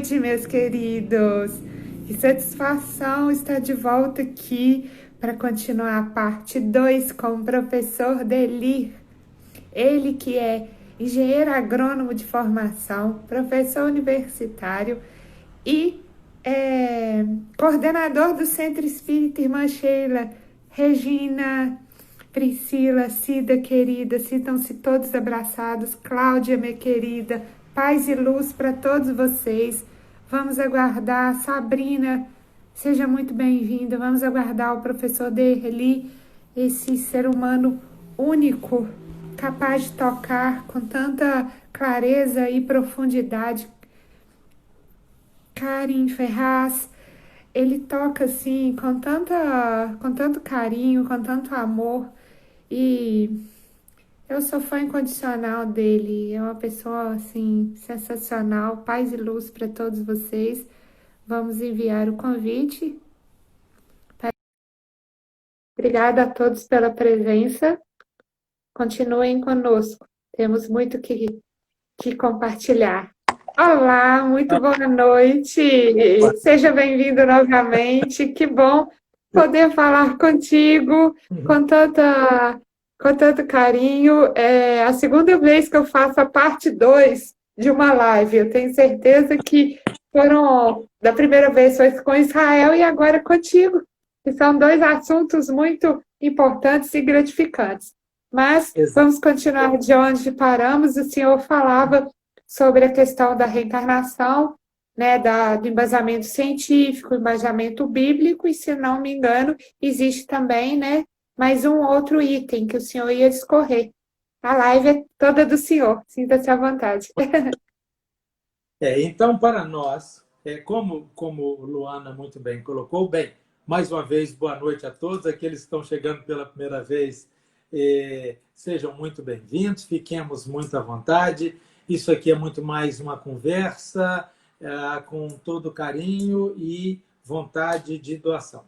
noite, meus queridos. Que satisfação estar de volta aqui para continuar a parte 2 com o professor Delir. Ele que é engenheiro agrônomo de formação, professor universitário e coordenador do Centro Espírita Irmã Sheila, Regina, Priscila, Cida, querida, sintam-se todos abraçados. Cláudia, minha querida, paz e luz para todos vocês. Vamos aguardar. Sabrina, seja muito bem-vinda. Vamos aguardar o professor Derli, esse ser humano único, capaz de tocar com tanta clareza e profundidade. Karim Ferraz, ele toca assim com tanto carinho, com tanto amor, e eu sou fã incondicional dele. É uma pessoa assim sensacional. Paz e luz para todos vocês. Vamos enviar o convite. Obrigada a todos pela presença. Continuem conosco. Temos muito que compartilhar. Olá, muito boa noite. Seja bem-vindo novamente. Que bom poder falar contigo com tanto carinho. É a segunda vez que eu faço a parte 2 de uma live. Eu tenho certeza que da primeira vez foi com Israel e agora contigo, que são dois assuntos muito importantes e gratificantes. Mas vamos continuar de onde paramos. O senhor falava sobre a questão da reencarnação, né, do embasamento científico, embasamento bíblico, e, se não me engano, existe também, né, mais um outro item que o senhor ia discorrer. A live é toda do senhor, sinta-se à vontade. Então, para nós, como Luana muito bem colocou, bem, mais uma vez, boa noite a todos. Aqueles que estão chegando pela primeira vez, sejam muito bem-vindos, fiquemos muito à vontade. Isso aqui é muito mais uma conversa com todo carinho e vontade de doação.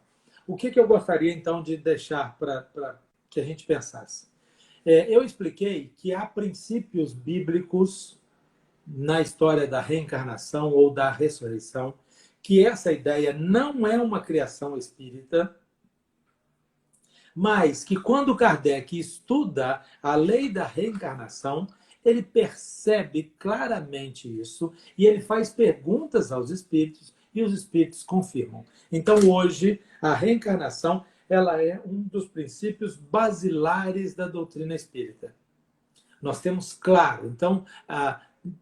O que eu gostaria, então, de deixar para que a gente pensasse? Eu expliquei que há princípios bíblicos na história da reencarnação ou da ressurreição, que essa ideia não é uma criação espírita, mas que quando Kardec estuda a lei da reencarnação, ele percebe claramente isso e ele faz perguntas aos espíritos e os espíritos confirmam. Então, hoje, a reencarnação ela é um dos princípios basilares da doutrina espírita. Nós temos claro, então,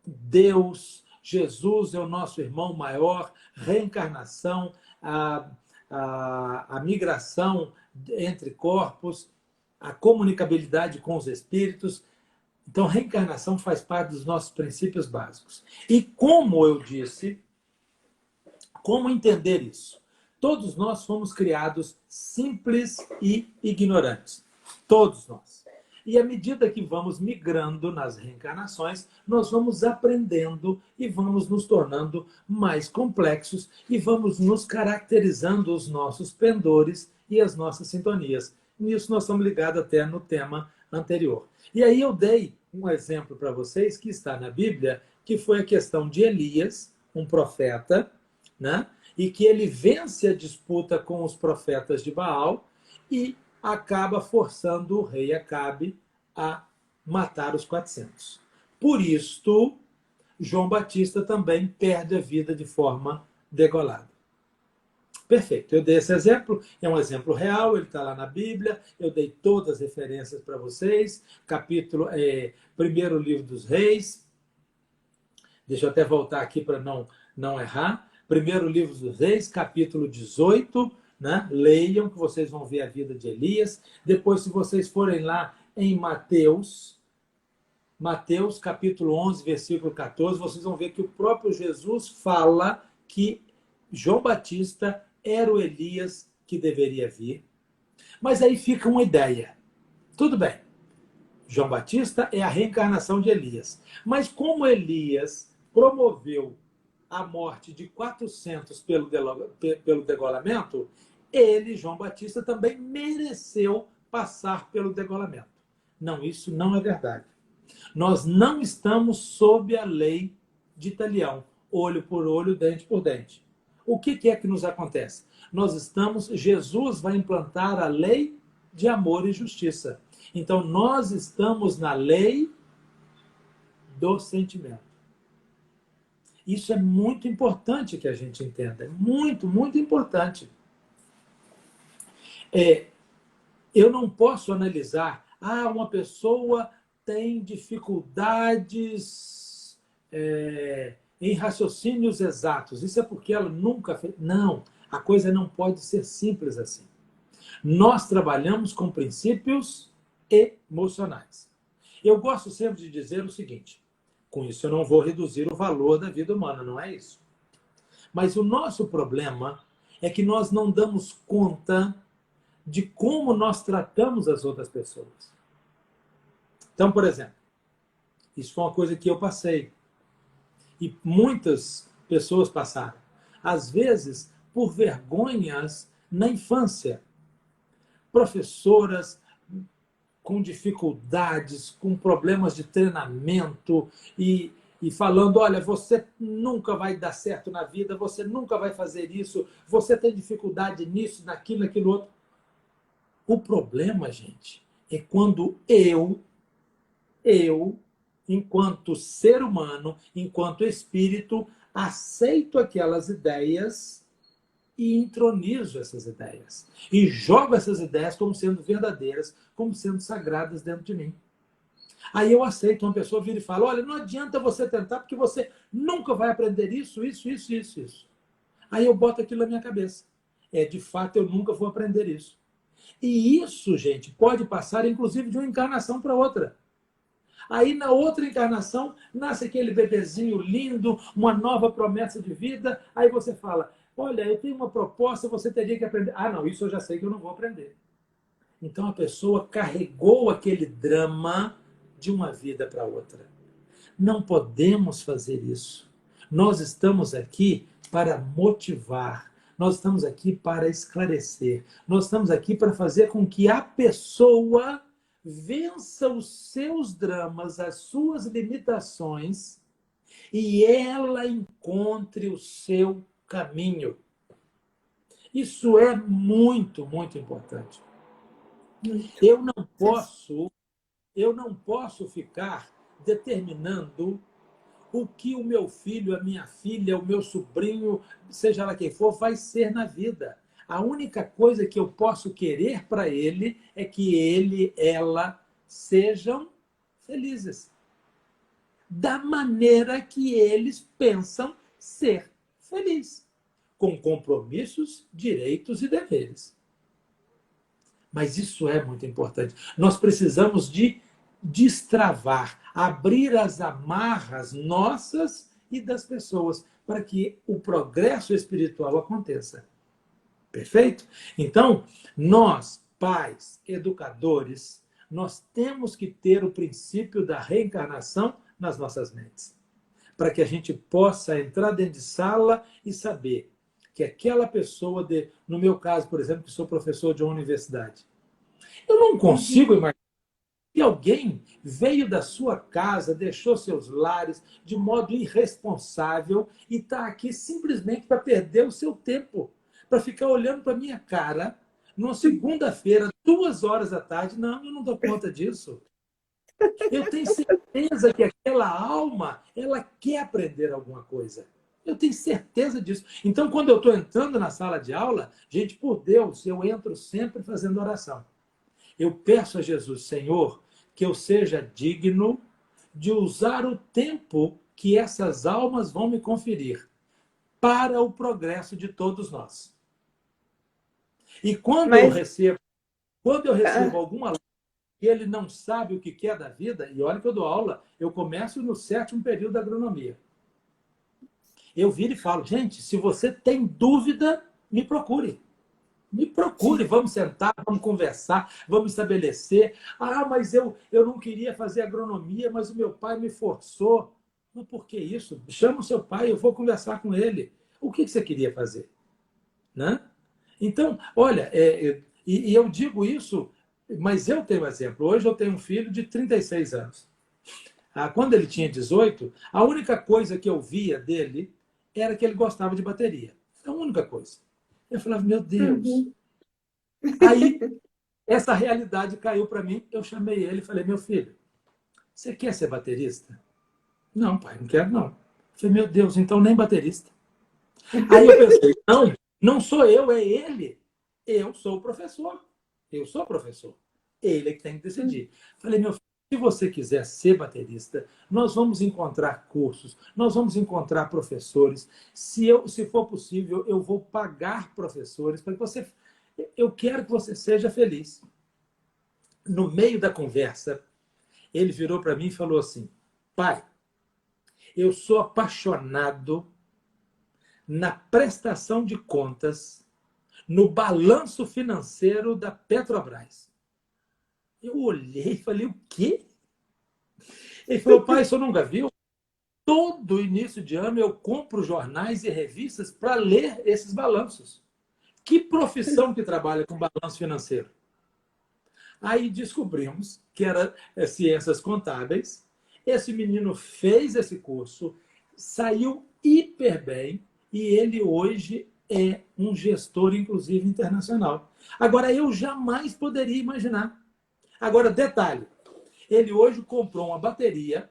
Deus, Jesus é o nosso irmão maior, reencarnação, a migração entre corpos, a comunicabilidade com os espíritos. Então, reencarnação faz parte dos nossos princípios básicos. E como eu disse, como entender isso? Todos nós fomos criados simples e ignorantes. Todos nós. E à medida que vamos migrando nas reencarnações, nós vamos aprendendo e vamos nos tornando mais complexos e vamos nos caracterizando os nossos pendores e as nossas sintonias. Nisso nós estamos ligados até no tema anterior. E aí eu dei um exemplo para vocês que está na Bíblia, que foi a questão de Elias, um profeta, né? E que ele vence a disputa com os profetas de Baal e acaba forçando o rei Acabe a matar os 400. Por isto, João Batista também perde a vida de forma degolada. Perfeito, eu dei esse exemplo, é um exemplo real, ele está lá na Bíblia, eu dei todas as referências para vocês, primeiro livro dos reis, deixa eu até voltar aqui para não errar, primeiro livro dos reis, capítulo 18, né? Leiam que vocês vão ver a vida de Elias. Depois, se vocês forem lá em Mateus capítulo 11, versículo 14, vocês vão ver que o próprio Jesus fala que João Batista era o Elias que deveria vir. Mas aí fica uma ideia. Tudo bem, João Batista é a reencarnação de Elias. Mas como Elias promoveu a morte de 400 pelo degolamento, ele, João Batista, também mereceu passar pelo degolamento. Não, isso não é verdade. Nós não estamos sob a lei de Italião. olho por olho, dente por dente. O que é que nos acontece? Jesus vai implantar a lei de amor e justiça. Então, nós estamos na lei do sentimento. Isso é muito importante que a gente entenda. É muito, muito importante. Eu não posso analisar, uma pessoa tem dificuldades em raciocínios exatos. Isso é porque ela nunca fez. Não, a coisa não pode ser simples assim. Nós trabalhamos com princípios emocionais. Eu gosto sempre de dizer o seguinte, com isso eu não vou reduzir o valor da vida humana, não é isso. Mas o nosso problema é que nós não damos conta de como nós tratamos as outras pessoas. Então, por exemplo, isso foi uma coisa que eu passei. E muitas pessoas passaram. Às vezes, por vergonhas na infância. Professoras com dificuldades, com problemas de treinamento e falando, olha, você nunca vai dar certo na vida, você nunca vai fazer isso, você tem dificuldade nisso, naquilo, naquilo outro. O problema, gente, é quando eu, enquanto ser humano, enquanto espírito, aceito aquelas ideias e intronizo essas ideias. E jogo essas ideias como sendo verdadeiras, como sendo sagradas dentro de mim. Aí eu aceito, uma pessoa vira e fala, olha, não adianta você tentar, porque você nunca vai aprender isso. Aí eu boto aquilo na minha cabeça. De fato, eu nunca vou aprender isso. E isso, gente, pode passar, inclusive, de uma encarnação para outra. Aí, na outra encarnação, nasce aquele bebezinho lindo, uma nova promessa de vida. Aí você fala, olha, eu tenho uma proposta, você teria que aprender. Não, isso eu já sei que eu não vou aprender. Então, a pessoa carregou aquele drama de uma vida para outra. Não podemos fazer isso. Nós estamos aqui para motivar. Nós estamos aqui para esclarecer. Nós estamos aqui para fazer com que a pessoa vença os seus dramas, as suas limitações, e ela encontre o seu caminho. Isso é muito, muito importante. Eu não posso ficar determinando o que o meu filho, a minha filha, o meu sobrinho, seja lá quem for, vai ser na vida. A única coisa que eu posso querer para ele é que ele, ela, sejam felizes. Da maneira que eles pensam ser feliz. Com compromissos, direitos e deveres. Mas isso é muito importante. Nós precisamos de destravar, abrir as amarras nossas e das pessoas, para que o progresso espiritual aconteça. Perfeito? Então, nós, pais, educadores, nós temos que ter o princípio da reencarnação nas nossas mentes, para que a gente possa entrar dentro de sala e saber que aquela pessoa, no meu caso, por exemplo, que sou professor de uma universidade, eu não consigo imaginar que alguém veio da sua casa, deixou seus lares de modo irresponsável e está aqui simplesmente para perder o seu tempo, para ficar olhando para a minha cara numa segunda-feira, 2h da tarde. Não, eu não dou conta disso. Eu tenho certeza que aquela alma, ela quer aprender alguma coisa. Eu tenho certeza disso. Então, quando eu estou entrando na sala de aula, gente, por Deus, eu entro sempre fazendo oração. Eu peço a Jesus, Senhor, que eu seja digno de usar o tempo que essas almas vão me conferir para o progresso de todos nós. E quando eu recebo algum aluno que ele não sabe o que é da vida, e olha que eu dou aula, eu começo no 7º período da agronomia. Eu viro e falo, gente, se você tem dúvida, me procure. Me procure, vamos sentar, vamos conversar, vamos estabelecer. Mas eu não queria fazer agronomia, mas o meu pai me forçou. Mas por que isso? Chama o seu pai, eu vou conversar com ele. O que você queria fazer? Né? Então, olha, e eu digo isso, mas eu tenho um exemplo. Hoje eu tenho um filho de 36 anos. Quando ele tinha 18, a única coisa que eu via dele era que ele gostava de bateria. É a única coisa. Eu falava, meu Deus. Uhum. Aí, essa realidade caiu para mim. Eu chamei ele e falei, meu filho, você quer ser baterista? Não, pai, não quero não. Eu falei, meu Deus, então nem baterista. Aí eu pensei, não, não sou eu, é ele. Eu sou o professor. Eu sou o professor. Ele é que tem que decidir. Falei, meu filho, se você quiser ser baterista, nós vamos encontrar cursos, nós vamos encontrar professores. Se for possível, eu vou pagar professores para que você. Eu quero que você seja feliz. No meio da conversa, ele virou para mim e falou assim: pai, eu sou apaixonado na prestação de contas, no balanço financeiro da Petrobras. Eu olhei e falei, o quê? Ele falou, pai, o senhor nunca viu? Todo início de ano eu compro jornais e revistas para ler esses balanços. Que profissão que trabalha com balanço financeiro? Aí descobrimos que era ciências contábeis. Esse menino fez esse curso, saiu hiper bem e ele hoje é um gestor, inclusive, internacional. Agora, eu jamais poderia imaginar. Agora, detalhe, ele hoje comprou uma bateria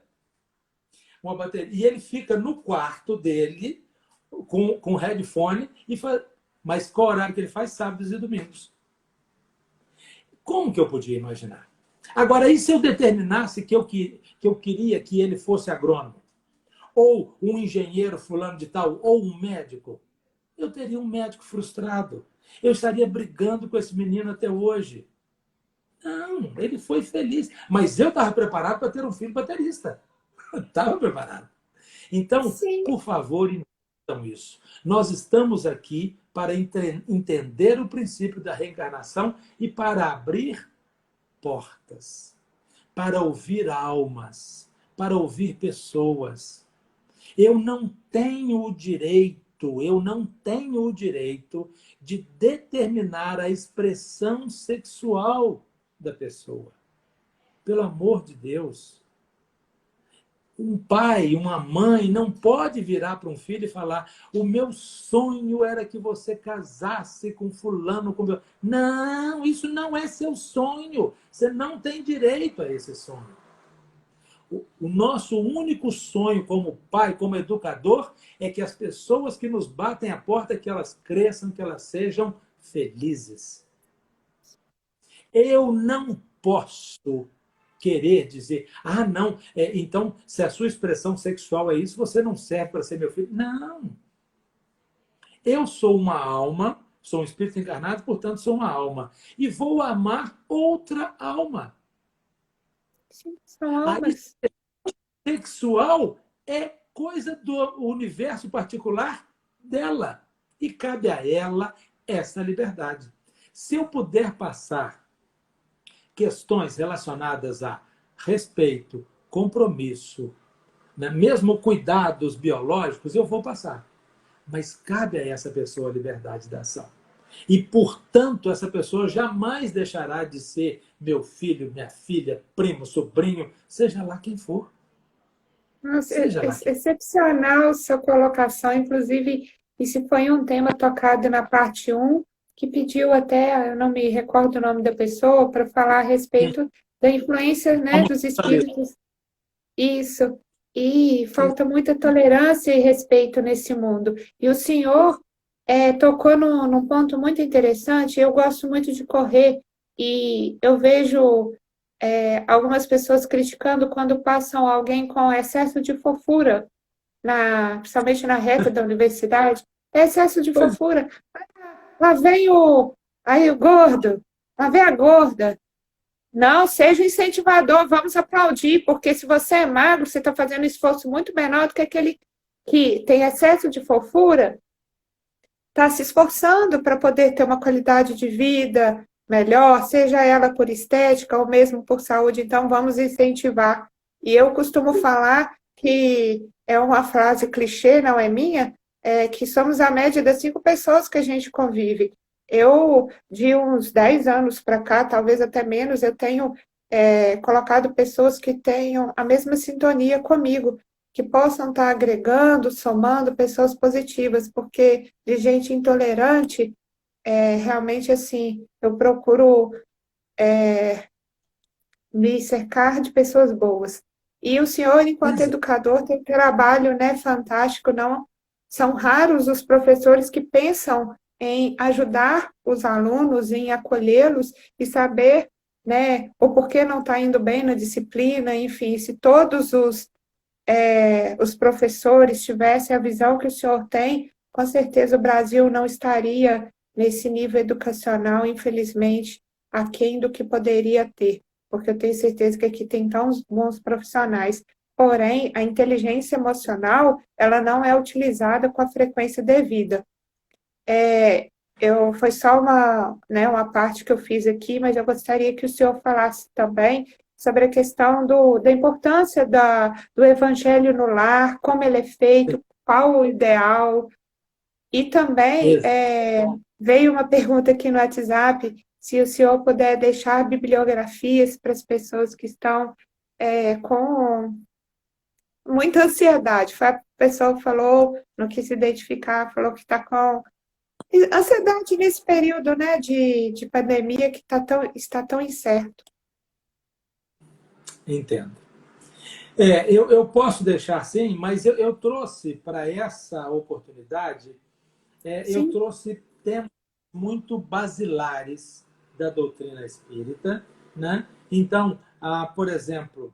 e ele fica no quarto dele com headphone, mas qual horário que ele faz? Sábados e domingos. Como que eu podia imaginar? Agora, e se eu determinasse que eu queria que ele fosse agrônomo? Ou um engenheiro fulano de tal? Ou um médico? Eu teria um médico frustrado. Eu estaria brigando com esse menino até hoje. Não, ele foi feliz. Mas eu estava preparado para ter um filho baterista. Estava preparado. Então, Sim. por favor, entendam isso. Nós estamos aqui para entender o princípio da reencarnação e para abrir portas, para ouvir almas, para ouvir pessoas. Eu não tenho o direito de determinar a expressão sexual da pessoa. Pelo amor de Deus. Um pai, uma mãe não pode virar para um filho e falar: o meu sonho era que você casasse com fulano, com meu... Não, isso não é seu sonho. Você não tem direito a esse sonho. O nosso único sonho como pai, como educador, é que as pessoas que nos batem a porta, que elas cresçam, que elas sejam felizes. Eu não posso querer dizer, não, então, se a sua expressão sexual é isso, você não serve para ser meu filho. Não. Eu sou uma alma, sou um espírito encarnado, portanto, sou uma alma. E vou amar outra alma. Sim, são A almas. sexual é coisa do universo particular dela. E cabe a ela essa liberdade. Se eu puder passar questões relacionadas a respeito, compromisso, né? Mesmo cuidados biológicos, eu vou passar. Mas cabe a essa pessoa a liberdade da ação. E, portanto, essa pessoa jamais deixará de ser meu filho, minha filha, primo, sobrinho, seja lá quem for. Nossa, Seja lá quem for. excepcional sua colocação, inclusive, isso foi um tema tocado na parte um que pediu até, eu não me recordo o nome da pessoa, para falar a respeito da influência, né, dos espíritos. Isso. E falta muita tolerância e respeito nesse mundo. E o senhor tocou num ponto muito interessante. Eu gosto muito de correr e eu vejo algumas pessoas criticando quando passam alguém com excesso de fofura, principalmente na reta da universidade. É excesso de Pois fofura. Lá vem aí o gordo, lá vem a gorda. Não, seja um incentivador, vamos aplaudir, porque se você é magro, você está fazendo um esforço muito menor do que aquele que tem excesso de fofura, está se esforçando para poder ter uma qualidade de vida melhor, seja ela por estética ou mesmo por saúde, então vamos incentivar. E eu costumo falar que é uma frase clichê, não é minha, que somos a média das 5 pessoas que a gente convive. Eu, de uns 10 anos para cá, talvez até menos, eu tenho colocado pessoas que tenham a mesma sintonia comigo, que possam estar agregando, somando pessoas positivas, porque de gente intolerante, realmente assim, eu procuro me cercar de pessoas boas. E o senhor, enquanto Exato. educador, tem um trabalho, né, fantástico, não? São raros os professores que pensam em ajudar os alunos, em acolhê-los e saber, né, o porquê não está indo bem na disciplina, enfim, se todos os professores tivessem a visão que o senhor tem, com certeza o Brasil não estaria nesse nível educacional, infelizmente, aquém do que poderia ter, porque eu tenho certeza que aqui tem tão bons profissionais. Porém, a inteligência emocional, ela não é utilizada com a frequência devida. Foi só uma, né, uma parte que eu fiz aqui, mas eu gostaria que o senhor falasse também sobre a questão da importância do evangelho no lar, como ele é feito, qual o ideal. E também veio uma pergunta aqui no WhatsApp, se o senhor puder deixar bibliografias para as pessoas que estão com muita ansiedade. Foi a pessoa que falou, não quis se identificar, falou que está com ansiedade nesse período, né, de pandemia que está tão incerto. Entendo. Eu posso deixar sim, mas eu trouxe para essa oportunidade, eu Sim, trouxe temas muito basilares da doutrina espírita, né? Então, por exemplo,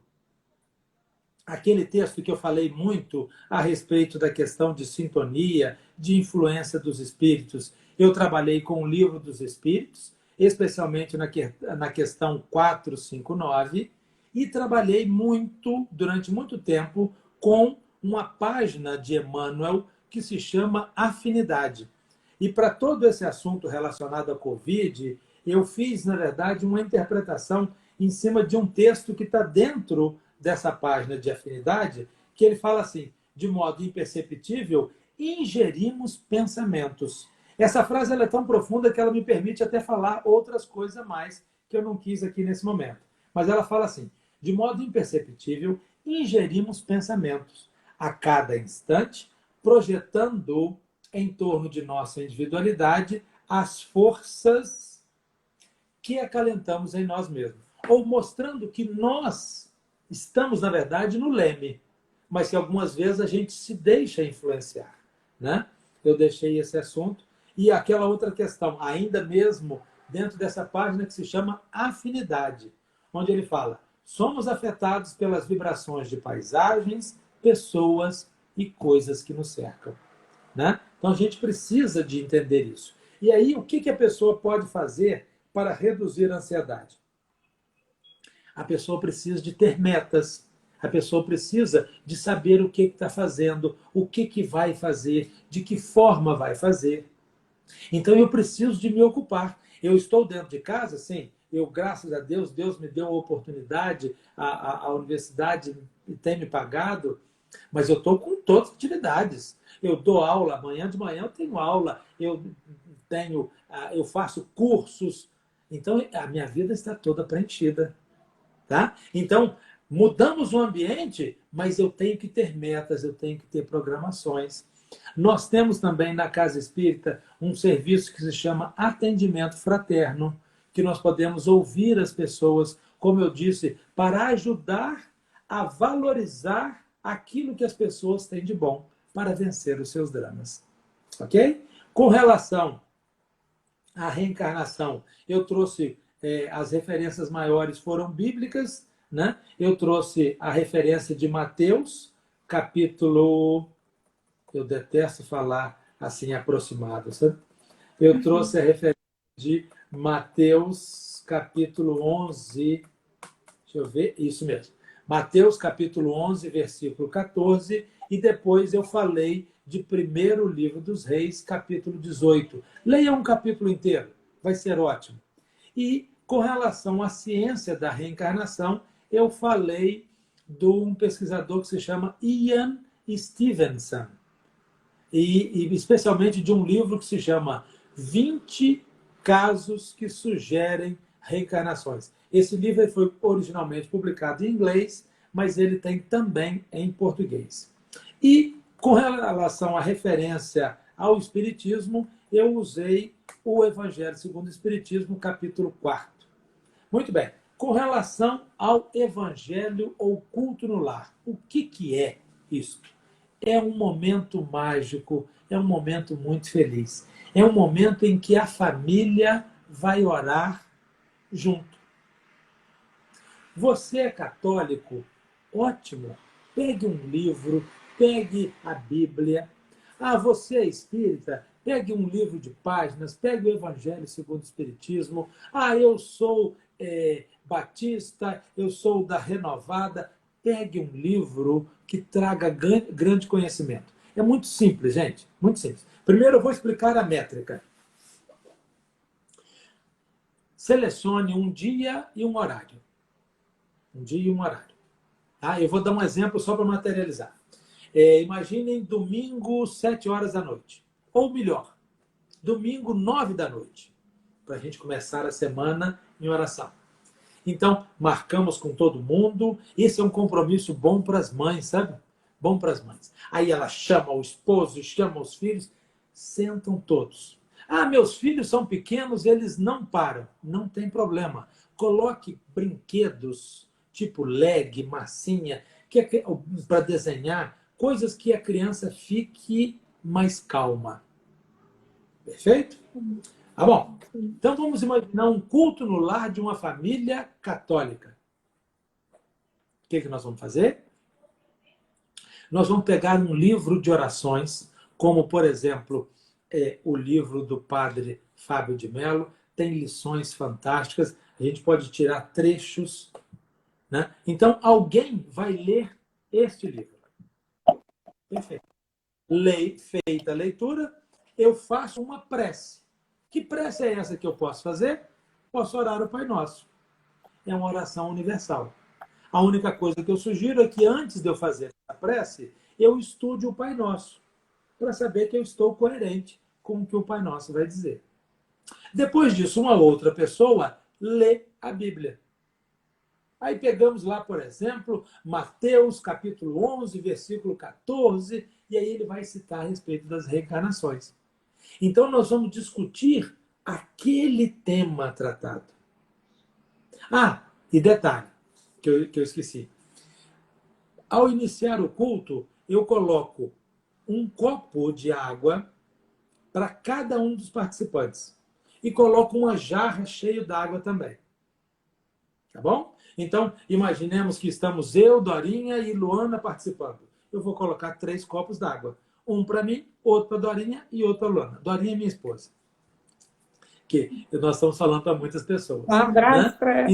aquele texto que eu falei muito a respeito da questão de sintonia, de influência dos espíritos, eu trabalhei com o Livro dos Espíritos, especialmente na questão 459, e trabalhei muito, durante muito tempo, com uma página de Emmanuel que se chama Afinidade. E para todo esse assunto relacionado à Covid, eu fiz, na verdade, uma interpretação em cima de um texto que está dentro dessa página de afinidade, que ele fala assim, de modo imperceptível, ingerimos pensamentos. Essa frase ela é tão profunda que ela me permite até falar outras coisas a mais que eu não quis aqui nesse momento. Mas ela fala assim, de modo imperceptível, ingerimos pensamentos a cada instante, projetando em torno de nossa individualidade as forças que acalentamos em nós mesmos. Ou mostrando que nós estamos, na verdade, no leme, mas que algumas vezes a gente se deixa influenciar. Né? Eu deixei esse assunto. E aquela outra questão, ainda mesmo dentro dessa página que se chama Afinidade, onde ele fala: somos afetados pelas vibrações de paisagens, pessoas e coisas que nos cercam. Né? Então a gente precisa de entender isso. E aí, o que a pessoa pode fazer para reduzir a ansiedade? A pessoa precisa de ter metas, a pessoa precisa de saber o que está fazendo, o que vai fazer, de que forma vai fazer. Então eu preciso de me ocupar. Eu estou dentro de casa, sim. Eu, graças a Deus, Deus me deu a oportunidade, a universidade tem me pagado, mas eu estou com todas as atividades. Eu dou aula, amanhã de manhã eu tenho aula, eu faço cursos. Então a minha vida está toda preenchida. Tá? Então, mudamos o ambiente, mas eu tenho que ter metas, eu tenho que ter programações. Nós temos também na Casa Espírita um serviço que se chama atendimento fraterno, que nós podemos ouvir as pessoas, como eu disse, para ajudar a valorizar aquilo que as pessoas têm de bom para vencer os seus dramas. Ok? Com relação à reencarnação, eu trouxe as referências maiores foram bíblicas, né? Eu trouxe a referência de Mateus, capítulo. Eu detesto falar assim aproximado, sabe? Eu trouxe a referência de Mateus, capítulo 11. Deixa eu ver, isso mesmo. Mateus, capítulo 11, versículo 14. E depois eu falei de primeiro livro dos Reis, capítulo 18. Leia um capítulo inteiro, vai ser ótimo. E com relação à ciência da reencarnação, eu falei de um pesquisador que se chama Ian Stevenson, e especialmente de um livro que se chama 20 casos que sugerem reencarnações. Esse livro foi originalmente publicado em inglês, mas ele tem também em português. E, com relação à referência ao Espiritismo, eu usei o Evangelho segundo o Espiritismo, capítulo 4. Muito bem. Com relação ao Evangelho ou culto no lar, o que é isso? É um momento mágico, é um momento muito feliz. É um momento em que a família vai orar junto. Você é católico? Ótimo. Pegue um livro, pegue a Bíblia. Ah, você é espírita? Pegue um livro de páginas, pegue o Evangelho segundo o Espiritismo. Ah, eu sou batista, eu sou da Renovada. Pegue um livro que traga grande conhecimento. É muito simples, gente, muito simples. Primeiro eu vou explicar a métrica. Selecione um dia e um horário. Um dia e um horário. Tá? Eu vou dar um exemplo só para materializar. Imaginem domingo, 7 horas da noite. Ou melhor, domingo, 9 da noite. Para a gente começar a semana em oração. Então, marcamos com todo mundo. Esse é um compromisso bom para as mães, sabe? Bom para as mães. Aí ela chama o esposo, chama os filhos, sentam todos. Ah, meus filhos são pequenos, eles não param. Não tem problema. Coloque brinquedos, tipo leg, massinha, para desenhar, coisas que a criança fique mais calma. Perfeito? Ah, bom. Então vamos imaginar um culto no lar de uma família católica. O que nós vamos fazer? Nós vamos pegar um livro de orações, como, por exemplo, o livro do padre Fábio de Mello. Tem lições fantásticas. A gente pode tirar trechos. Né? Então, alguém vai ler este livro. Perfeito. Feita a leitura, eu faço uma prece. Que prece é essa que eu posso fazer? Posso orar o Pai Nosso. É uma oração universal. A única coisa que eu sugiro é que antes de eu fazer a prece, eu estude o Pai Nosso, para saber que eu estou coerente com o que o Pai Nosso vai dizer. Depois disso, uma outra pessoa lê a Bíblia. Aí pegamos lá, por exemplo, Mateus, capítulo 11, versículo 14, e aí ele vai citar a respeito das reencarnações. Então, nós vamos discutir aquele tema tratado. Ah, e detalhe, que eu esqueci. Ao iniciar o culto, eu coloco um copo de água para cada um dos participantes. E coloco uma jarra cheia d'água também. Tá bom? Então, imaginemos que estamos eu, Dorinha e Luana participando. Eu vou colocar 3 copos d'água. Um para mim, outro para Dorinha e outro para Luana. Dorinha é minha esposa. Que nós estamos falando para muitas pessoas. Um abraço Né?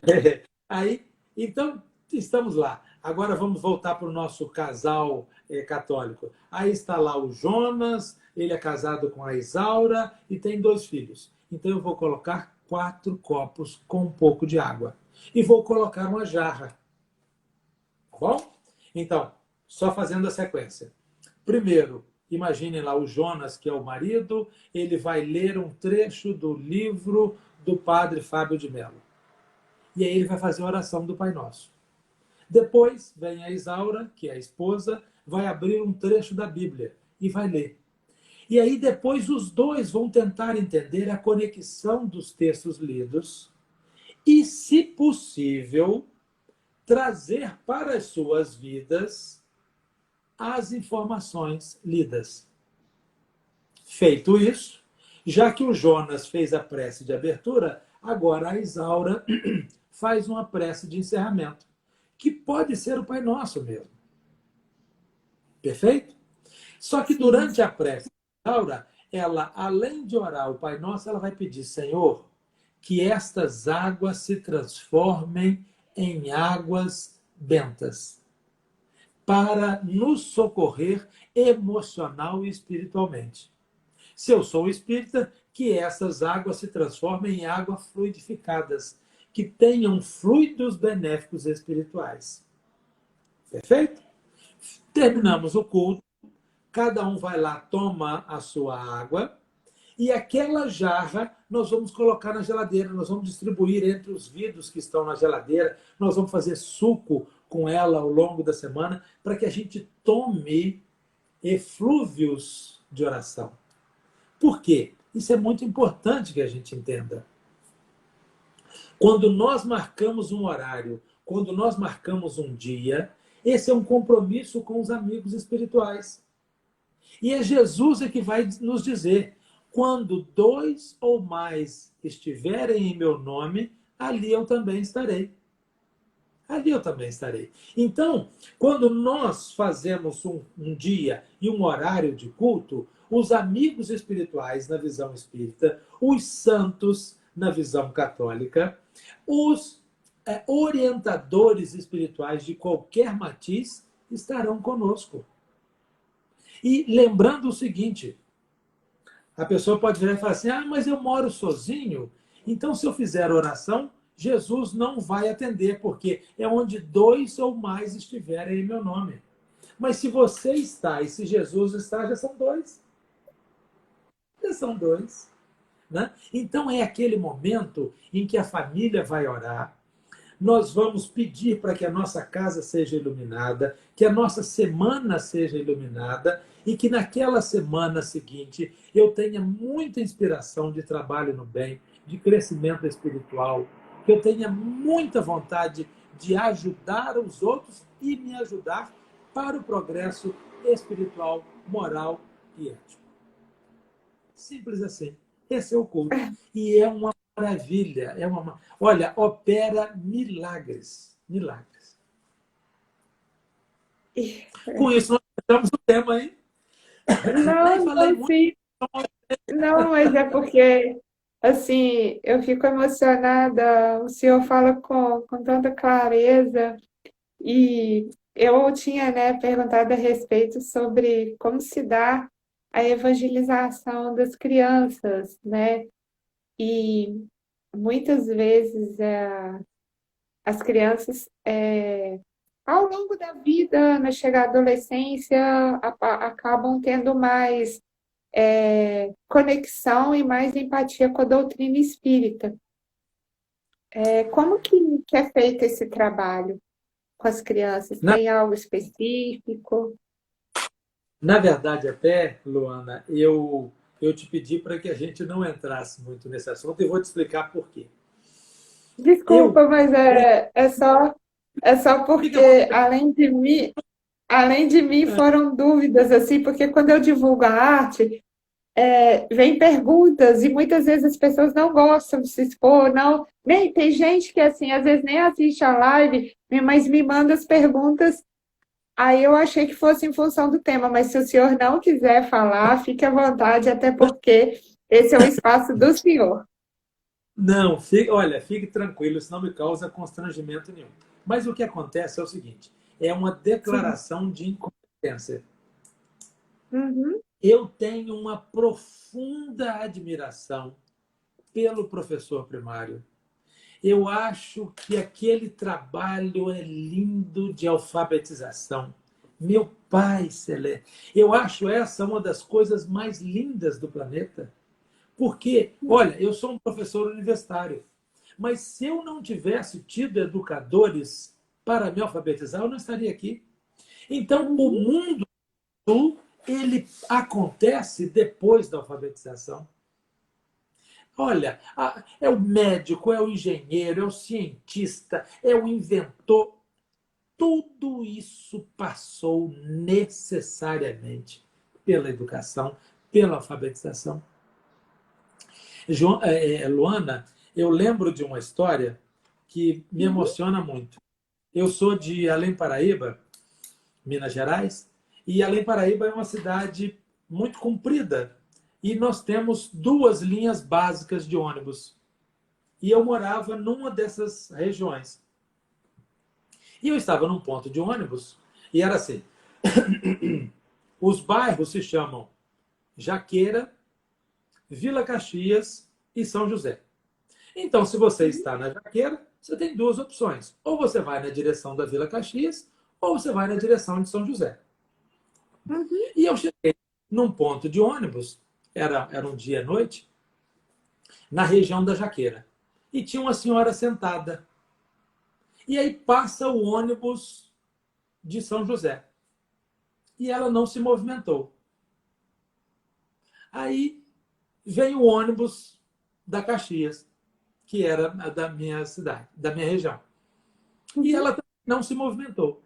para Aí, então, estamos lá. Agora vamos voltar para o nosso casal católico. Aí está lá o Jonas, ele é casado com a Isaura e tem 2 filhos. Então eu vou colocar 4 copos com um pouco de água. E vou colocar uma jarra. Tá bom? Então, só fazendo a sequência. Primeiro, imaginem lá o Jonas, que é o marido, ele vai ler um trecho do livro do padre Fábio de Mello. E aí ele vai fazer a oração do Pai Nosso. Depois vem a Isaura, que é a esposa, vai abrir um trecho da Bíblia e vai ler. E aí depois os dois vão tentar entender a conexão dos textos lidos e, se possível, trazer para as suas vidas as informações lidas. Feito isso, já que o Jonas fez a prece de abertura, agora a Isaura faz uma prece de encerramento, que pode ser o Pai Nosso mesmo. Perfeito? Só que durante a prece da Isaura, ela, além de orar o Pai Nosso, ela vai pedir: Senhor, que estas águas se transformem em águas bentas, para nos socorrer emocional e espiritualmente. Se eu sou espírita, que essas águas se transformem em águas fluidificadas, que tenham fluidos benéficos espirituais. Perfeito? Terminamos o culto, cada um vai lá, toma a sua água, e aquela jarra nós vamos colocar na geladeira, nós vamos distribuir entre os vidros que estão na geladeira, nós vamos fazer suco com ela ao longo da semana, para que a gente tome eflúvios de oração. Por quê? Isso é muito importante que a gente entenda. Quando nós marcamos um horário, quando nós marcamos um dia, esse é um compromisso com os amigos espirituais. E é Jesus que vai nos dizer: quando 2 ou mais estiverem em meu nome, ali eu também estarei. Ali eu também estarei. Então, quando nós fazemos um dia e um horário de culto, os amigos espirituais na visão espírita, os santos na visão católica, os orientadores espirituais de qualquer matiz estarão conosco. E lembrando o seguinte, a pessoa pode virar e falar assim: ah, mas eu moro sozinho, então se eu fizer oração, Jesus não vai atender, porque é onde 2 ou mais estiverem em meu nome. Mas se você está e se Jesus está, já são 2. Já são 2. Né? Então é aquele momento em que a família vai orar, nós vamos pedir para que a nossa casa seja iluminada, que a nossa semana seja iluminada e que naquela semana seguinte eu tenha muita inspiração de trabalho no bem, de crescimento espiritual, que eu tenha muita vontade de ajudar os outros e me ajudar para o progresso espiritual, moral e ético. Simples assim. Esse é o culto. E é uma maravilha. Olha, opera milagres. Milagres. Com isso, nós fechamos o tema aí. Nem Não, falei não, muito. sim. Não, mas é porque, assim, eu fico emocionada. O senhor fala com tanta clareza. E eu tinha, né, perguntado a respeito sobre como se dá a evangelização das crianças, né? E muitas vezes as crianças, ao longo da vida, na chegada à adolescência, acabam tendo mais conexão e mais empatia com a doutrina espírita. Como que é feito esse trabalho com as crianças? Na, Tem algo específico? na verdade, até, Luana, eu te pedi para que a gente não entrasse muito nesse assunto e vou te explicar por quê. Eu, Desculpa, mas é só fica à porque vontade. além de mim foram dúvidas assim, porque quando eu divulgo a arte, vem perguntas e muitas vezes as pessoas não gostam de se expor, não. Nem tem gente que assim, às vezes nem assiste a live, mas me manda as perguntas. Aí eu achei que fosse em função do tema, mas se o senhor não quiser falar, fique à vontade, até porque esse é o espaço do senhor. Não, olha, fique tranquilo, isso não me causa constrangimento nenhum. Mas o que acontece é o seguinte: é uma Sim. declaração de incompetência. Uhum. Eu tenho uma profunda admiração pelo professor primário. Eu acho que aquele trabalho é lindo de alfabetização. Meu pai, Celé, eu acho essa uma das coisas mais lindas do planeta. Porque, olha, eu sou um professor universitário, mas se eu não tivesse tido educadores para me alfabetizar, eu não estaria aqui. Então, o Uhum. mundo, ele acontece depois da alfabetização. Olha, é o médico, é o engenheiro, é o cientista, é o inventor. Tudo isso passou necessariamente pela educação, pela alfabetização. Luana, eu lembro de uma história que me Uhum. emociona muito. Eu sou de Além Paraíba, Minas Gerais, e Além Paraíba é uma cidade muito comprida. E nós temos 2 linhas básicas de ônibus. E eu morava numa dessas regiões. E eu estava num ponto de ônibus e era assim: os bairros se chamam Jaqueira, Vila Caxias e São José. Então, se você está na Jaqueira, você tem 2 opções. Ou você vai na direção da Vila Caxias, ou você vai na direção de São José. Uhum. E eu cheguei num ponto de ônibus, era um dia à noite, na região da Jaqueira. E tinha uma senhora sentada. E aí passa o ônibus de São José. E ela não se movimentou. Aí vem o ônibus da Caxias, que era da minha cidade, da minha região. E Uhum. ela não se movimentou.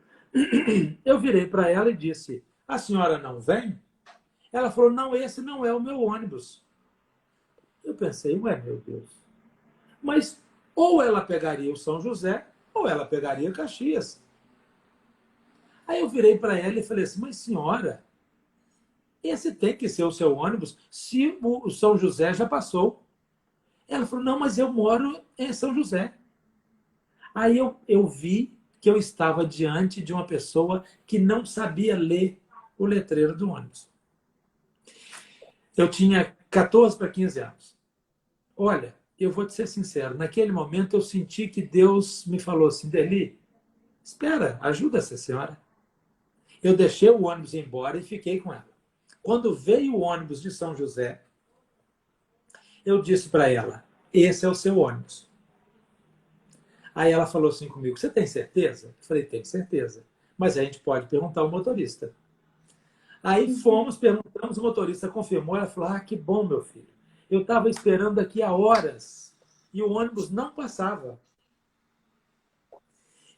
Eu virei para ela e disse: a senhora não vem? Ela falou: não, esse não é o meu ônibus. Eu pensei: ué, meu Deus. Mas ou ela pegaria o São José, ou ela pegaria Caxias. Aí eu virei para ela e falei assim: mas senhora, esse tem que ser o seu ônibus se o São José já passou. Ela falou: não, mas eu moro em São José. Aí eu vi que eu estava diante de uma pessoa que não sabia ler o letreiro do ônibus. Eu tinha 14 para 15 anos. Olha, eu vou te ser sincero, naquele momento eu senti que Deus me falou assim: Deli, espera, ajuda essa senhora. Eu deixei o ônibus ir embora e fiquei com ela. Quando veio o ônibus de São José, eu disse para ela: esse é o seu ônibus. Aí ela falou assim comigo: você tem certeza? Eu falei: tenho certeza. Mas a gente pode perguntar ao motorista. Aí Uhum. fomos, perguntamos, o motorista confirmou. Ela falou: ah, que bom, meu filho. Eu estava esperando aqui há horas e o ônibus não passava.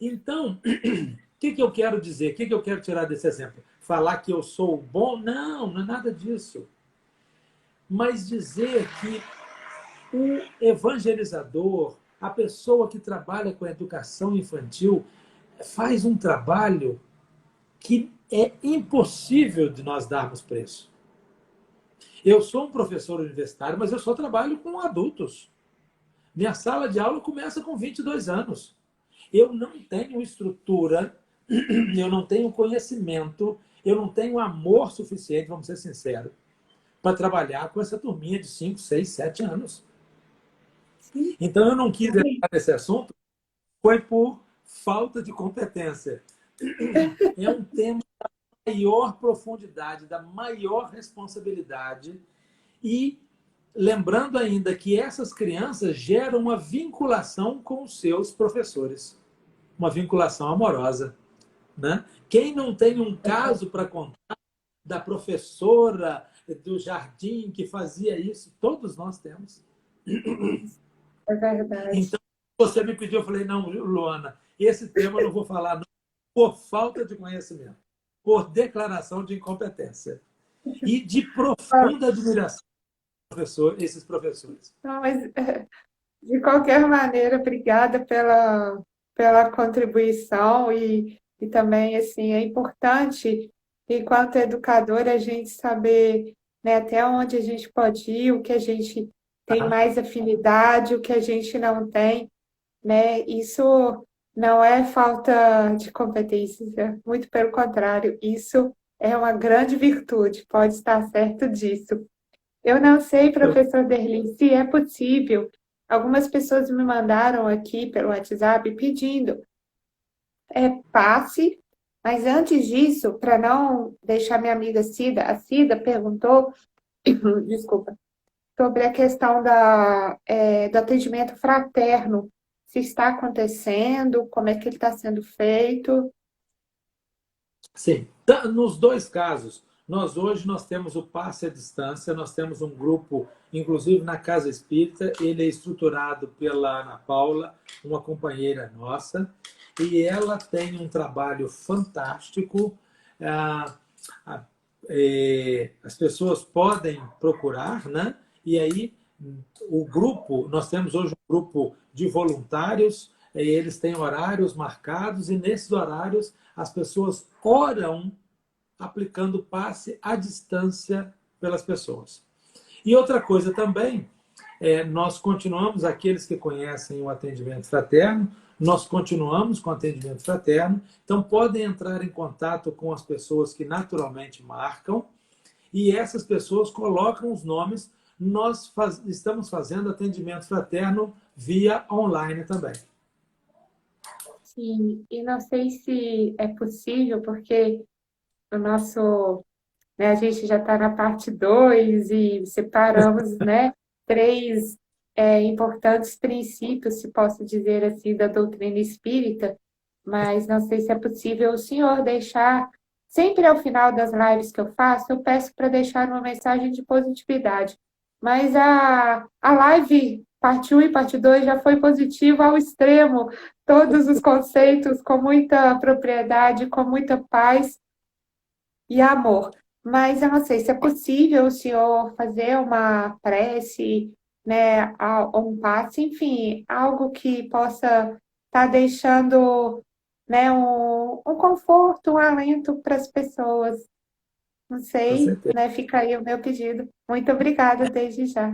Então, o que eu quero dizer? O que eu quero tirar desse exemplo? Falar que eu sou bom? Não, não é nada disso. Mas dizer que o evangelizador, a pessoa que trabalha com a educação infantil, faz um trabalho que é impossível de nós darmos preço. Eu sou um professor universitário, mas eu só trabalho com adultos. Minha sala de aula começa com 22 anos. Eu não tenho estrutura, eu não tenho conhecimento, eu não tenho amor suficiente, vamos ser sinceros, para trabalhar com essa turminha de 5, 6, 7 anos. Sim, Então eu não quis realmente. entrar nesse assunto, foi por falta de competência. É um tema da maior profundidade, da maior responsabilidade e lembrando ainda que essas crianças geram uma vinculação com os seus professores, uma vinculação amorosa, né? Quem não tem um caso para contar da professora do jardim que fazia isso, todos nós temos. É verdade. Então, você me pediu, eu falei: não, Luana, esse tema eu não vou falar não, por falta de conhecimento, por declaração de incompetência e de Ah, profunda admiração esses professores. não, mas de qualquer maneira, obrigada pela contribuição e também, assim, é importante, enquanto educadora, a gente saber, né, até onde a gente pode ir, o que a gente tem Tá? mais afinidade, o que a gente não tem, né? Isso não é falta de competência, muito pelo contrário, isso é uma grande virtude, pode estar certo disso. Eu não sei, Eu, professor Derlin, se é possível. Algumas pessoas me mandaram aqui pelo WhatsApp pedindo passe, mas antes disso, para não deixar minha amiga Cida, a Cida perguntou, desculpa, sobre a questão do atendimento fraterno, se está acontecendo, como é que ele está sendo feito. sim, nos dois casos, nós temos o passe à distância, nós temos um grupo, inclusive na Casa Espírita, ele é estruturado pela Ana Paula, uma companheira nossa, e ela tem um trabalho fantástico. Ah, ah, as pessoas podem procurar, né? E aí o grupo, nós temos hoje um grupo de voluntários, eles têm horários marcados e nesses horários as pessoas oram aplicando passe à distância pelas pessoas. E outra coisa também, nós continuamos, aqueles que conhecem o atendimento fraterno, nós continuamos com o atendimento fraterno, então podem entrar em contato com as pessoas que naturalmente marcam e essas pessoas colocam os nomes. Estamos fazendo atendimento fraterno via online também. Sim, e não sei se é possível, porque o nosso, né, a gente já está na parte 2 e separamos, né, três importantes princípios, se posso dizer assim, da doutrina espírita. mas não sei se é possível o senhor deixar, sempre ao final das lives que eu faço, eu peço para deixar uma mensagem de positividade. Mas a live parte 1 e parte 2 já foi positiva ao extremo, todos os conceitos com muita propriedade, com muita paz e amor. Mas eu não sei se é possível o senhor fazer uma prece, né, ou um passe, enfim, algo que possa estar deixando, né, um conforto, um alento para as pessoas. Não Com sei, certeza. né? Fica aí o meu pedido. Muito obrigada desde já.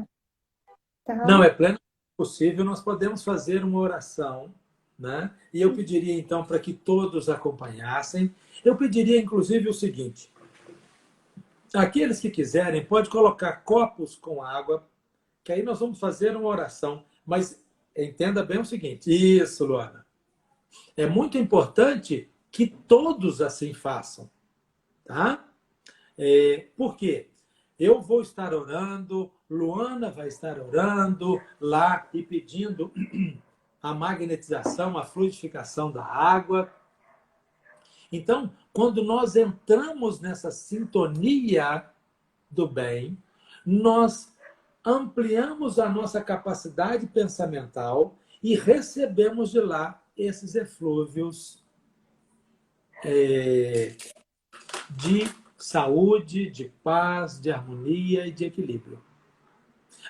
Não, Então, é plenamente possível, nós podemos fazer uma oração, né? E eu pediria, então, para que todos acompanhassem. Eu pediria, inclusive, o seguinte: aqueles que quiserem, pode colocar copos com água, que aí nós vamos fazer uma oração. Mas entenda bem o seguinte: isso, Luana. É muito importante que todos assim façam, tá? Por quê? Eu vou estar orando, Luana vai estar orando lá e pedindo a magnetização, a fluidificação da água. Então, quando nós entramos nessa sintonia do bem, nós ampliamos a nossa capacidade pensamental e recebemos de lá esses eflúvios de saúde, de paz, de harmonia e de equilíbrio.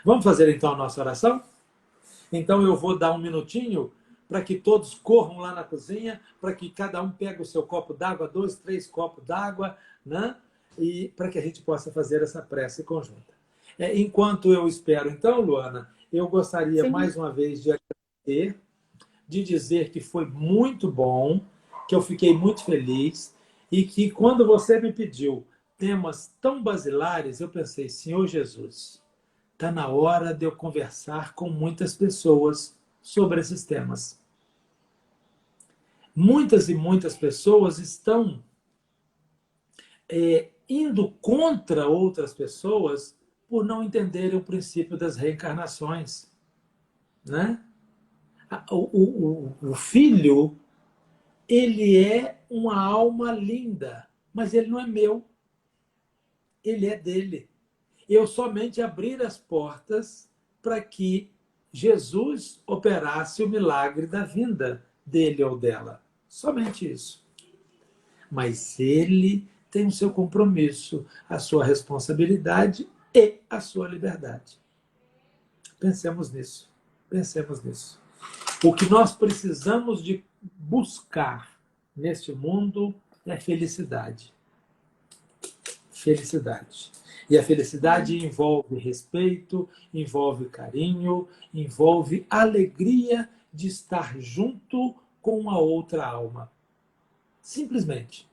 Vamos fazer então a nossa oração? Então eu vou dar um minutinho para que todos corram lá na cozinha, para que cada um pegue o seu copo d'água, 2, 3 copos d'água, né? E para que a gente possa fazer essa prece conjunta. Enquanto eu espero, então, Luana, eu gostaria sim. mais uma vez de agradecer, de dizer que foi muito bom, que eu fiquei muito feliz e que quando você me pediu temas tão basilares, eu pensei, Senhor Jesus, está na hora de eu conversar com muitas pessoas sobre esses temas. Muitas e muitas pessoas estão indo contra outras pessoas por não entenderem o princípio das reencarnações, né? O filho, ele é uma alma linda, mas ele não é meu, ele é dele. Eu somente abrir as portas para que Jesus operasse o milagre da vinda dele ou dela. Somente isso. Mas ele tem o seu compromisso, a sua responsabilidade e a sua liberdade. Pensemos nisso. Pensemos nisso. O que nós precisamos de buscar neste mundo é felicidade. Felicidade. E a felicidade envolve respeito, envolve carinho, envolve alegria de estar junto com a outra alma. Simplesmente.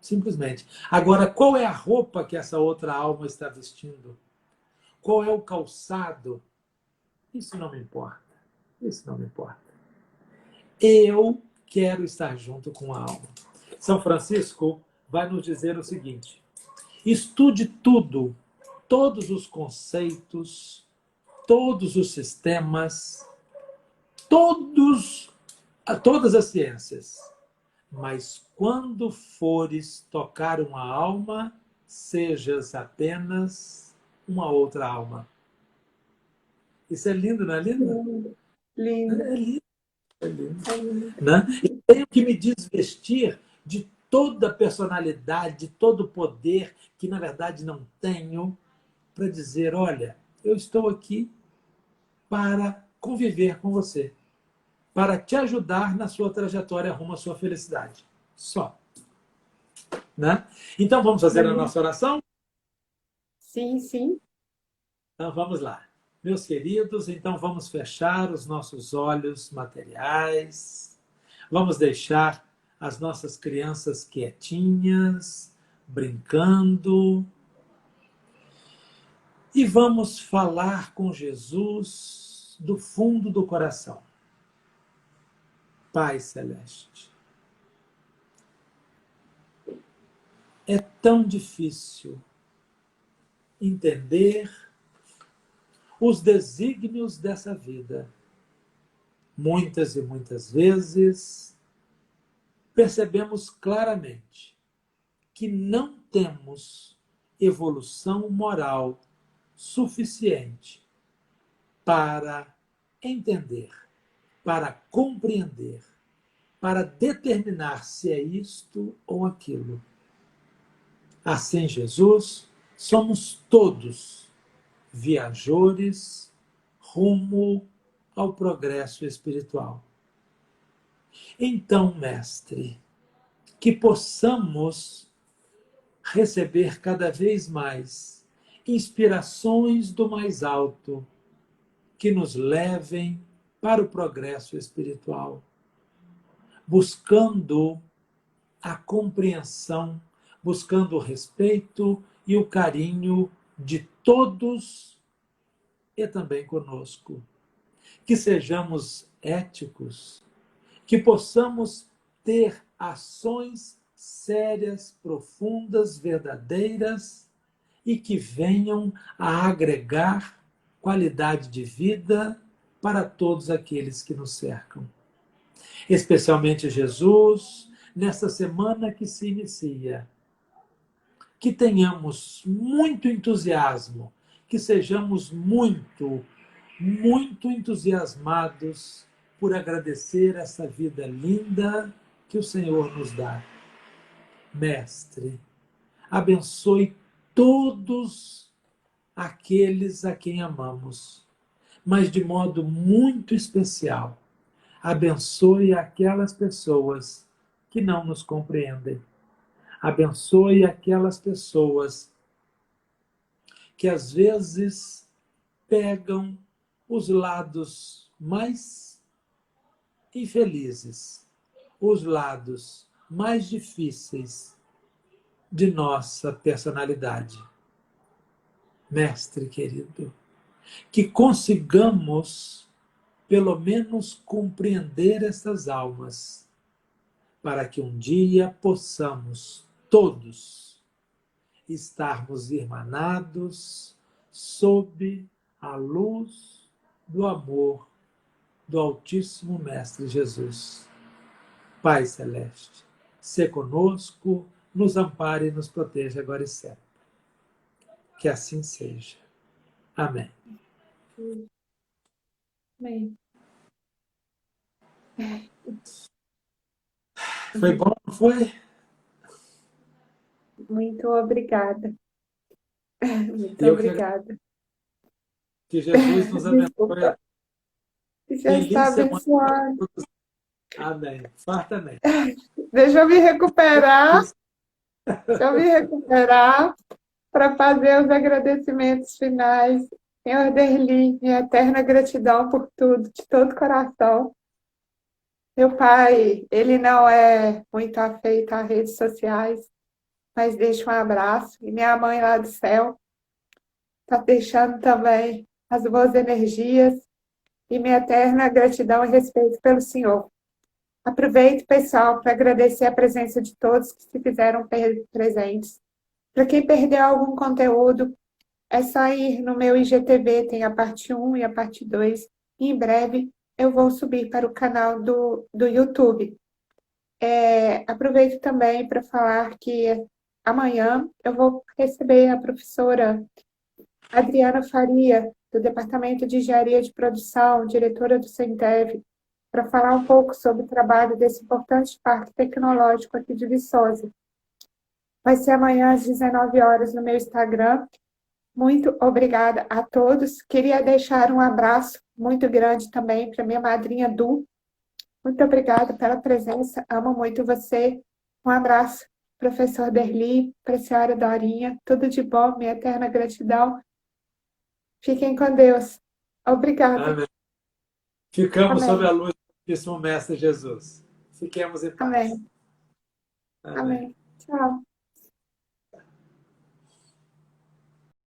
Simplesmente. Agora, qual é a roupa que essa outra alma está vestindo? Qual é o calçado? Isso não me importa. Isso não me importa. Eu quero estar junto com a alma. São Francisco vai nos dizer o seguinte: estude tudo, todos os conceitos, todos os sistemas, todas as ciências. Mas quando fores tocar uma alma, sejas apenas uma outra alma. Isso é lindo, não é lindo? Lindo, lindo, É lindo, é lindo. é lindo. Né? Eu tenho que me desvestir de toda a personalidade, de todo o poder que, na verdade, não tenho, para dizer, olha, eu estou aqui para conviver com você, para te ajudar na sua trajetória rumo à sua felicidade. Só. Né? Então, vamos fazer a nossa oração? Sim, sim. Então, vamos lá. Meus queridos, então vamos fechar os nossos olhos materiais, vamos deixar as nossas crianças quietinhas, brincando, e vamos falar com Jesus do fundo do coração. Pai Celeste, é tão difícil entender os desígnios dessa vida. Muitas e muitas vezes percebemos claramente que não temos evolução moral suficiente para entender, para compreender, para determinar se é isto ou aquilo. Assim, Jesus, somos todos viajores rumo ao progresso espiritual. Então, mestre, que possamos receber cada vez mais inspirações do mais alto que nos levem para o progresso espiritual, buscando a compreensão, buscando o respeito e o carinho de todos e também conosco. Que sejamos éticos, que possamos ter ações sérias, profundas, verdadeiras e que venham a agregar qualidade de vida para todos aqueles que nos cercam. Especialmente Jesus, nessa semana que se inicia, que tenhamos muito entusiasmo, que sejamos muito entusiasmados por agradecer essa vida linda que o Senhor nos dá. Mestre, abençoe todos aqueles a quem amamos, mas de modo muito especial, abençoe aquelas pessoas que não nos compreendem. Abençoe aquelas pessoas que às vezes pegam os lados mais infelizes, os lados mais difíceis de nossa personalidade. Mestre querido, que consigamos pelo menos compreender essas almas, para que um dia possamos todos estarmos irmanados sob a luz do amor do Altíssimo Mestre Jesus. Pai Celeste, sê conosco, nos ampare e nos proteja agora e sempre. Que assim seja. Amém. Amém. Foi bom, não foi? Muito obrigada. Muito Eu obrigada. que Jesus nos abençoe. Desculpa. Já Feliz está semana. abençoado. Amém. Fartamente. Deixa eu me recuperar. Deixa eu me recuperar para fazer os agradecimentos finais. Senhor Derli, minha eterna gratidão por tudo, de todo coração. Meu pai, ele não é muito afeito a redes sociais, mas deixa um abraço. E minha mãe lá do céu está deixando também as boas energias e minha eterna gratidão e respeito pelo Senhor. Aproveito, pessoal, para agradecer a presença de todos que se fizeram presentes. Para quem perdeu algum conteúdo, é só ir no meu IGTV, tem a parte 1 e a parte 2. E em breve eu vou subir para o canal do YouTube. Aproveito também para falar que amanhã eu vou receber a professora Adriana Faria, do Departamento de Engenharia de Produção, diretora do CENTEV, para falar um pouco sobre o trabalho desse importante parque tecnológico aqui de Viçosa. Vai ser amanhã às 19 horas no meu Instagram. Muito obrigada a todos. Queria deixar um abraço muito grande também para minha madrinha Du. Muito obrigada pela presença. Amo muito você. Um abraço, professor Derli, para a senhora Dorinha. Tudo de bom, minha eterna gratidão. Fiquem com Deus. Obrigada. Amém. Ficamos Amém. sob a luz do Santíssimo Mestre Jesus. Fiquemos em paz. Amém. Amém. Tchau.